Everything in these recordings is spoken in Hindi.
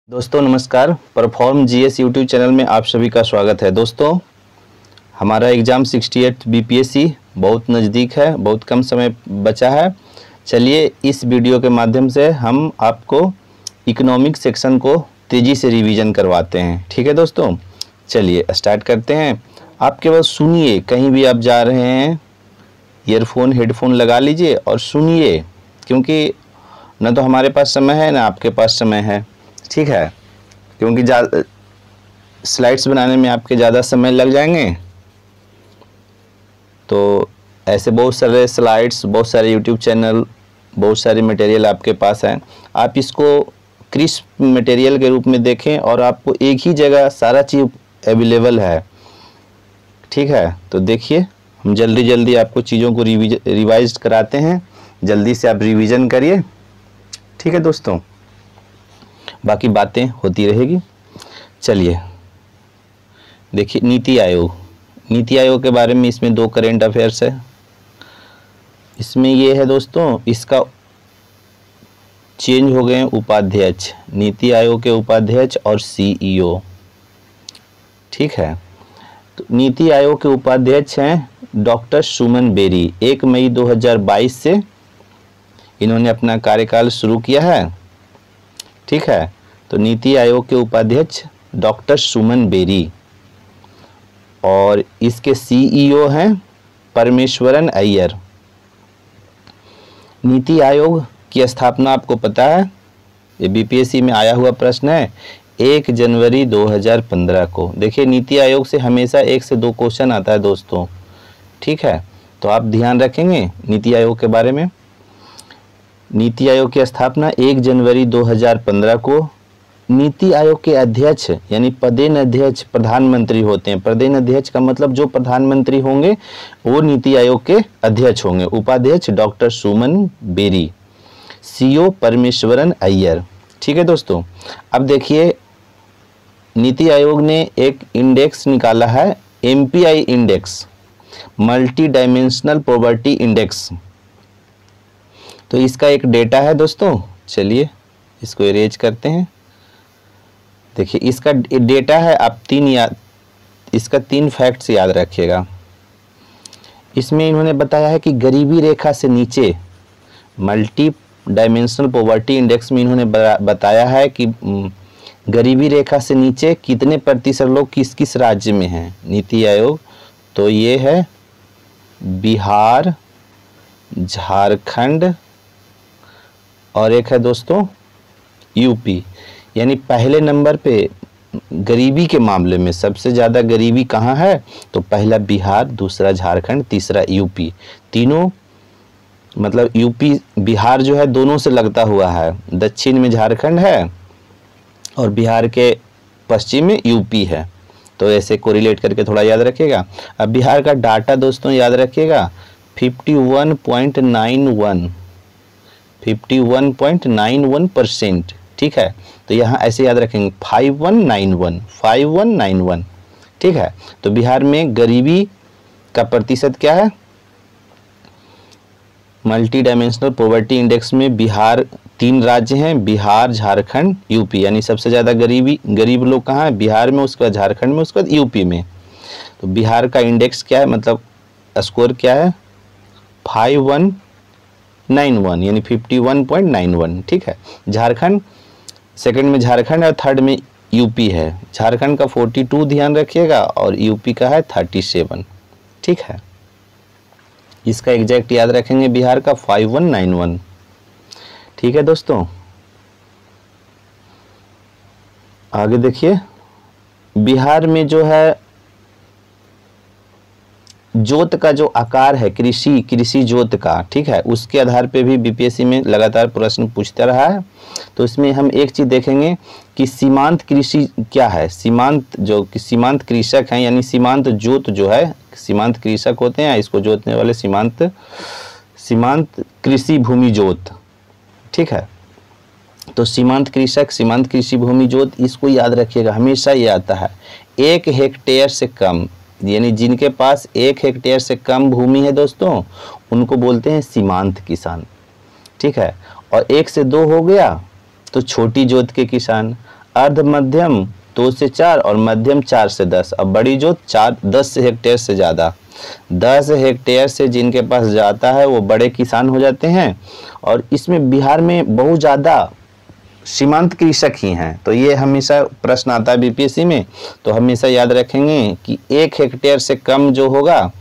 दोस्तों नमस्कार। परफॉर्म जीएस यूट्यूब चैनल में आप सभी का स्वागत है। दोस्तों हमारा एग्ज़ाम 68 बीपीएससी बहुत नज़दीक है, बहुत कम समय बचा है। चलिए इस वीडियो के माध्यम से हम आपको इकोनॉमिक सेक्शन को तेज़ी से रिवीजन करवाते हैं। ठीक है दोस्तों, चलिए स्टार्ट करते हैं। आप केवल सुनिए, कहीं भी आप जा रहे हैं ईयरफोन हेडफोन लगा लीजिए और सुनिए, क्योंकि न तो हमारे पास समय है ना आपके पास समय है। ठीक है, क्योंकि स्लाइड्स बनाने में आपके ज़्यादा समय लग जाएंगे, तो ऐसे बहुत सारे स्लाइड्स, बहुत सारे यूट्यूब चैनल, बहुत सारे मटेरियल आपके पास हैं। आप इसको क्रिस्प मटेरियल के रूप में देखें और आपको एक ही जगह सारा चीज़ अवेलेबल है। ठीक है, तो देखिए हम जल्दी जल्दी आपको चीज़ों को रिवाइज कराते हैं। जल्दी से आप रिवीजन करिए। ठीक है दोस्तों, बाकी बातें होती रहेगी। चलिए देखिए, नीति आयोग के बारे में इसमें 2 करेंट अफेयर्स है। इसमें ये है दोस्तों, इसका चेंज हो गए हैं उपाध्यक्ष, नीति आयोग के उपाध्यक्ष और सीईओ। ठीक है, तो नीति आयोग के उपाध्यक्ष हैं डॉक्टर सुमन बेरी। 1 मई 2022 से इन्होंने अपना कार्यकाल शुरू किया है। ठीक है, तो नीति आयोग के उपाध्यक्ष डॉक्टर सुमन बेरी और इसके सीईओ हैं परमेश्वरन अय्यर। नीति आयोग की स्थापना आपको पता है, ये बीपीएससी में आया हुआ प्रश्न है, 1 जनवरी 2015 को। देखिए नीति आयोग से हमेशा 1 से 2 क्वेश्चन आता है दोस्तों। ठीक है, तो आप ध्यान रखेंगे नीति आयोग के बारे में। नीति आयोग की स्थापना 1 जनवरी 2015 को। नीति आयोग के अध्यक्ष यानी पदेन अध्यक्ष प्रधानमंत्री होते हैं। पदेन अध्यक्ष का मतलब जो प्रधानमंत्री होंगे वो नीति आयोग के अध्यक्ष होंगे। उपाध्यक्ष डॉक्टर सुमन बेरी, सीईओ परमेश्वरन अय्यर। ठीक है दोस्तों, अब देखिए नीति आयोग ने एक इंडेक्स निकाला है, MPI index, multi dimensional poverty index. तो इसका एक डेटा है दोस्तों। चलिए इसको इरेज करते हैं। देखिए इसका डेटा है, आप इसका 3 फैक्ट्स याद रखिएगा। इसमें इन्होंने बताया है कि गरीबी रेखा से नीचे, मल्टी डायमेंशनल पॉवर्टी इंडेक्स में इन्होंने बताया है कि गरीबी रेखा से नीचे कितने प्रतिशत लोग किस किस राज्य में हैं नीति आयोग। तो ये है बिहार, झारखंड और एक है दोस्तों यूपी। यानी पहले नंबर पे गरीबी के मामले में सबसे ज़्यादा गरीबी कहाँ है, तो पहला बिहार, दूसरा झारखंड, तीसरा यूपी। तीनों मतलब यूपी बिहार जो है दोनों से लगता हुआ है, दक्षिण में झारखंड है और बिहार के पश्चिम में यूपी है। तो ऐसे कोरिलेट करके थोड़ा याद रखिएगा। अब बिहार का डाटा दोस्तों याद रखिएगा, 51.91%। ठीक है, तो यहाँ ऐसे याद रखेंगे 5191। ठीक है, तो बिहार में गरीबी का प्रतिशत क्या है, मल्टी डायमेंशनल पॉवर्टी इंडेक्स में बिहार 3 राज्य हैं, बिहार, झारखंड, यूपी। यानी सबसे ज़्यादा गरीब लोग कहाँ हैं, बिहार में, उसके बाद झारखंड में, उसके बाद यूपी में। तो बिहार का इंडेक्स क्या है, मतलब स्कोर क्या है, 5191 यानी 51.91। ठीक है, झारखंड सेकंड में झारखंड और थर्ड में यूपी है। झारखंड का 42 ध्यान रखिएगा और यूपी का है 37। ठीक है, इसका एग्जैक्ट याद रखेंगे, बिहार का 5191। ठीक है दोस्तों, आगे देखिए, बिहार में जो है जोत का जो आकार है, कृषि जोत का, ठीक है, उसके आधार पे भी बीपीएससी में लगातार प्रश्न पूछता रहा है। तो इसमें हम एक चीज देखेंगे कि सीमांत कृषि क्या है। सीमांत कृषक हैं, यानी सीमांत जोत जो है, सीमांत कृषक होते हैं, इसको जोतने वाले सीमांत कृषि भूमि जोत। ठीक है, तो सीमांत कृषक, सीमांत कृषि भूमि जोत, इसको याद रखिएगा, हमेशा ये आता है। 1 हेक्टेयर से कम, यानी जिनके पास 1 हेक्टेयर से कम भूमि है दोस्तों, उनको बोलते हैं सीमांत किसान। ठीक है, और 1 से 2 हो गया तो छोटी जोत के किसान। अर्ध मध्यम 2 से 4 और मध्यम 4 से 10। अब बड़ी जोत 10 हेक्टेयर से ज़्यादा, 10 हेक्टेयर से जिनके पास जाता है वो बड़े किसान हो जाते हैं। और इसमें बिहार में बहुत ज़्यादा सीमांत कृषक ही हैं। तो ये हमेशा प्रश्न आता है बीपीएससी में, तो हमेशा याद रखेंगे कि 1 हेक्टेयर से कम जो होगा,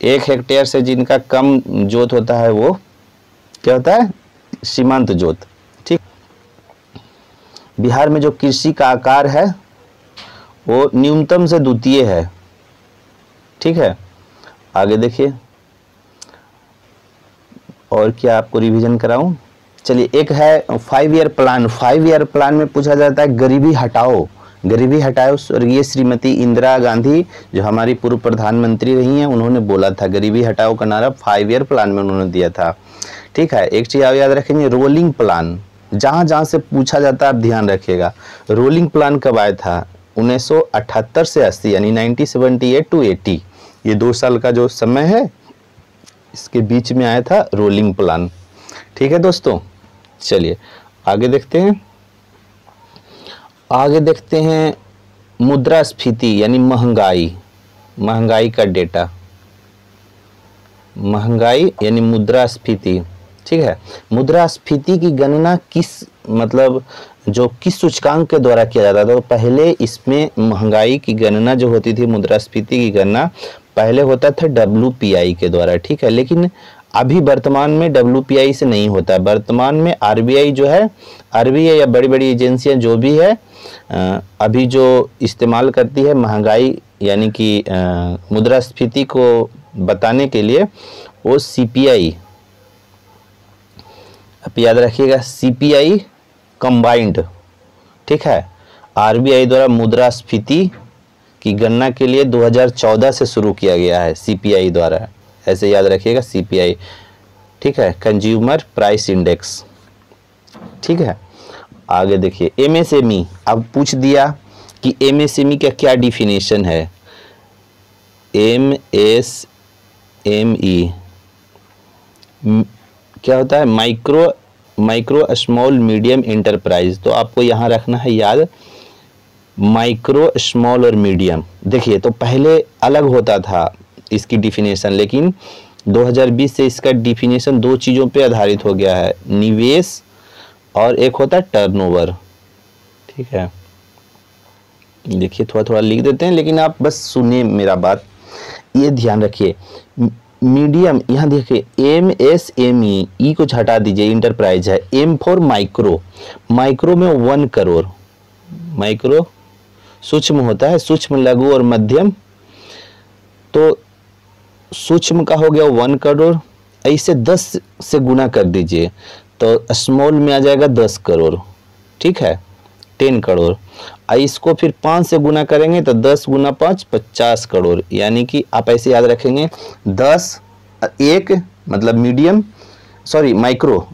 1 हेक्टेयर से जिनका कम जोत होता है वो क्या होता है, सीमांत जोत। ठीक, बिहार में जो कृषि का आकार है वो न्यूनतम से द्वितीय है। ठीक है, आगे देखिए और क्या आपको रिवीजन कराऊं। चलिए, एक है 5 ईयर प्लान। 5 ईयर प्लान में पूछा जाता है गरीबी हटाओ। गरीबी हटाओ स्वर्गीय श्रीमती इंदिरा गांधी जो हमारी पूर्व प्रधानमंत्री रही हैं, उन्होंने बोला था। गरीबी हटाओ का नारा 5 ईयर प्लान में उन्होंने दिया था। ठीक है, एक चीज आप याद रखेंगे, रोलिंग प्लान। जहां जहां से पूछा जाता है आप ध्यान रखिएगा। रोलिंग प्लान कब आया था? 1978 से 80, यानी 1978 to 80, ये 2 साल का जो समय है इसके बीच में आया था रोलिंग प्लान। ठीक है दोस्तों, चलिए आगे देखते हैं। आगे देखते हैं मुद्रास्फीति यानी महंगाई, महंगाई का डेटा, महंगाई यानी मुद्रास्फीति। ठीक है, मुद्रास्फीति की गणना किस किस सूचकांक के द्वारा किया जाता था? तो पहले इसमें महंगाई की गणना जो होती थी, मुद्रास्फीति की गणना पहले होता था WPI के द्वारा। ठीक है, लेकिन अभी वर्तमान में WPI से नहीं होता है। वर्तमान में RBI जो है, RBI या बड़ी बड़ी एजेंसियां जो भी है अभी जो इस्तेमाल करती है महंगाई यानी कि मुद्रास्फीति को बताने के लिए, वो CPI, आप याद रखिएगा CPI कंबाइंड। ठीक है, RBI द्वारा मुद्रास्फीति की गणना के लिए 2014 से शुरू किया गया है CPI द्वारा, ऐसे याद रखिएगा CPI। ठीक है, कंज्यूमर प्राइस इंडेक्स। ठीक है, आगे देखिए MSME। अब पूछ दिया कि MSME का क्या डिफिनेशन है। MSME क्या होता है? Micro small medium enterprise. तो आपको यहाँ रखना है याद, माइक्रो स्मॉल और मीडियम। देखिए, तो पहले अलग होता था इसकी डिफिनेशन, लेकिन 2020 से इसका डिफिनेशन 2 चीज़ों पे आधारित हो गया है, निवेश और एक होता है टर्नओवर। ठीक है, देखिए थोड़ा थोड़ा लिख देते हैं, लेकिन आप बस सुनिए मेरा बात, ये ध्यान रखिए। मीडियम, यहाँ देखिए MSME, ई को हटा दीजिए, इंटरप्राइज है। M फॉर माइक्रो, माइक्रो में 1 करोड़, माइक्रो सूक्ष्म होता है, सूक्ष्म लघु और मध्यम। तो सूक्ष्म का हो गया 1 करोड़, ऐसे 10 से गुना कर दीजिए तो स्मॉल में आ जाएगा 10 करोड़। ठीक है, 10 करोड़। इसको फिर 5 से गुना करेंगे तो 10 गुना 5 50 करोड़। यानी कि आप ऐसे याद रखेंगे 10 1 मतलब मीडियम, सॉरी माइक्रो,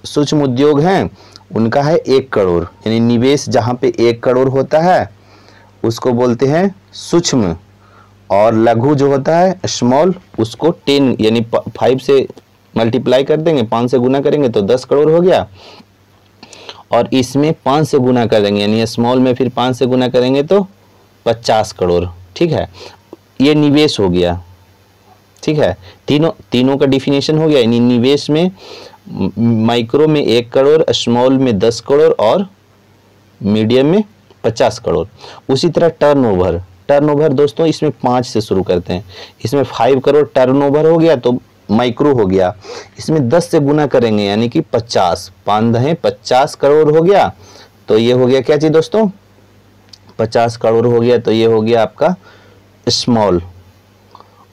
सूक्ष्म उद्योग हैं उनका है 1 करोड़, यानी निवेश जहाँ पे 1 करोड़ होता है उसको बोलते हैं सूक्ष्म, और लघु जो होता है स्मॉल उसको 10 यानी 5 से मल्टीप्लाई कर देंगे, 5 से गुना करेंगे तो 10 करोड़ हो गया। और इसमें 5 से गुना करेंगे यानी स्मॉल में फिर 5 से गुना करेंगे तो 50 करोड़। ठीक है, ये निवेश हो गया। ठीक है, तीनों का डिफिनेशन हो गया, यानी निवेश में माइक्रो में 1 करोड़, स्मॉल में 10 करोड़ और मीडियम में 50 करोड़। उसी तरह टर्नओवर, टर्नओवर दोस्तों इसमें 5 से शुरू करते हैं। इसमें 5 करोड़ टर्नओवर हो गया तो माइक्रो हो गया। इसमें 10 से गुना करेंगे यानी कि 50, 5 दहें 50 करोड़ हो गया। तो ये हो गया क्या चीज़ दोस्तों, 50 करोड़ हो गया। तो ये हो गया आपका स्मॉल।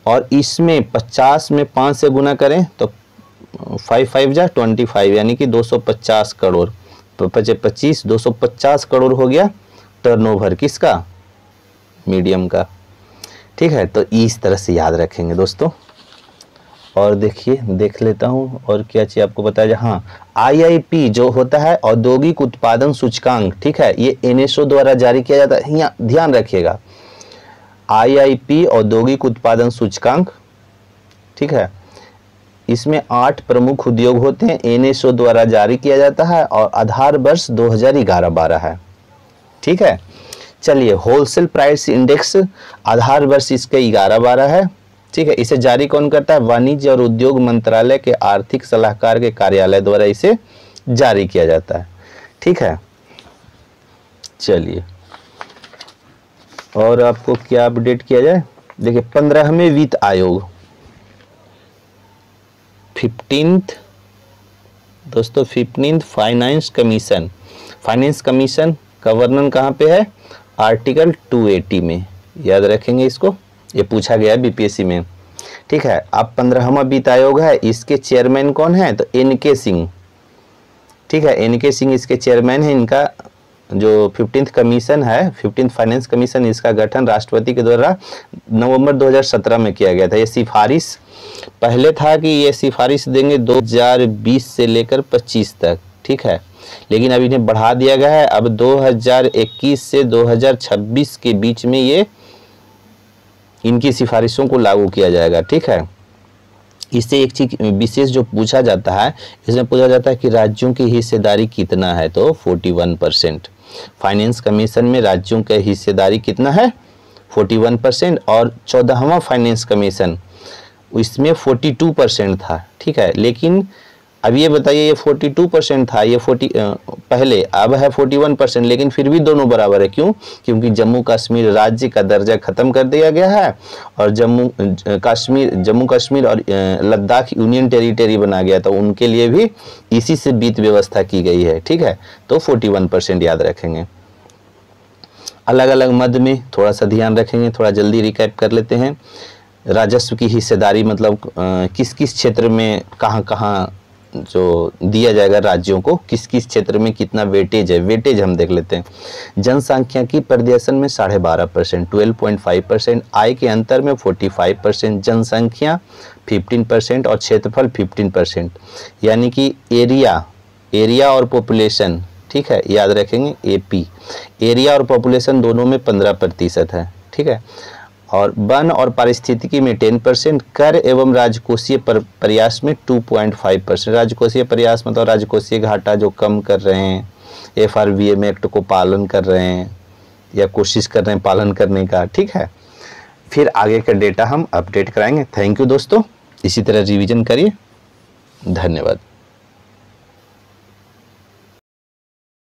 और इसमें 50 में 5 से गुना करें तो 5 5 जा 25 यानी कि 250 करोड़, 25 250 करोड़ हो गया टर्नओवर किसका, मीडियम का। ठीक है, तो इस तरह से याद रखेंगे दोस्तों। और देखिए देख लेता हूँ और क्या चीज़ आपको बताया जाए। हाँ, IIP जो होता है औद्योगिक उत्पादन सूचकांक, ठीक है, ये NSO द्वारा जारी किया जाता है। यहाँ ध्यान रखिएगा, IIP औद्योगिक उत्पादन सूचकांक, ठीक है, इसमें 8 प्रमुख उद्योग होते हैं, एनएसओ द्वारा जारी किया जाता है और आधार वर्ष 2011-12 है। ठीक है, चलिए होलसेल प्राइस इंडेक्स आधार वर्ष इसके 11-12 है। ठीक है, इसे जारी कौन करता है? वाणिज्य और उद्योग मंत्रालय के आर्थिक सलाहकार के कार्यालय द्वारा इसे जारी किया जाता है। ठीक है, चलिए और आपको क्या अपडेट किया जाए। देखिए 15वें वित्त आयोग 15th दोस्तों 15th finance commission. Finance commission का वर्णन कहाँ पे है? आर्टिकल 280 में, याद रखेंगे इसको, ये पूछा गया है बीपीएससी में। ठीक है, अब 15वां वित्त आयोग है, इसके चेयरमैन कौन है? तो एनके सिंह। ठीक है, एनके सिंह इसके चेयरमैन है। इनका जो 15th कमीशन है, 15th फाइनेंस कमीशन, इसका गठन राष्ट्रपति के द्वारा नवंबर 2017 में किया गया था। ये सिफारिश पहले था कि ये सिफारिश देंगे 2020 से लेकर 25 तक। ठीक है, लेकिन अब इन्हें बढ़ा दिया गया है, अब 2021 से 2026 के बीच में ये इनकी सिफारिशों को लागू किया जाएगा। ठीक है, इससे एक चीज विशेष जो पूछा जाता है, इसमें पूछा जाता है कि राज्यों की हिस्सेदारी कितना है, तो 41%। फाइनेंस कमीशन में राज्यों की हिस्सेदारी कितना है? 41%। और 14वां फाइनेंस कमीशन इसमें 42% था। ठीक है, लेकिन अब ये बताइए, ये 42% था, ये पहले, अब है 41%, लेकिन फिर भी दोनों बराबर है। क्यों? क्योंकि जम्मू कश्मीर राज्य का दर्जा खत्म कर दिया गया है और जम्मू कश्मीर और लद्दाख यूनियन टेरिटरी बना गया, तो उनके लिए भी इसी से वित्त व्यवस्था की गई है। ठीक है, तो 41% याद रखेंगे। अलग अलग मद में थोड़ा सा ध्यान रखेंगे, थोड़ा जल्दी रिकैप कर लेते हैं। राजस्व की हिस्सेदारी मतलब किस किस क्षेत्र में कहाँ कहाँ जो दिया जाएगा राज्यों को, किस किस क्षेत्र में कितना वेटेज है, वेटेज हम देख लेते हैं। जनसांख्यिकी प्रदर्शन में 12.5%, 12.5%, आय के अंतर में 45%, जनसंख्या 15% और क्षेत्रफल 15%, यानी कि एरिया और पॉपुलेशन। ठीक है, याद रखेंगे एपी, एरिया और पॉपुलेशन दोनों में 15% है। ठीक है, और वन और पारिस्थितिकी में 10%, कर एवं राजकोषीय प्रयास में 2.5%। राजकोषीय प्रयास मतलब राजकोषीय घाटा जो कम कर रहे हैं, FRVM एक्ट को पालन कर रहे हैं या कोशिश कर रहे हैं पालन करने का। ठीक है, फिर आगे का डेटा हम अपडेट कराएंगे। थैंक यू दोस्तों, इसी तरह रिवीजन करिए। धन्यवाद।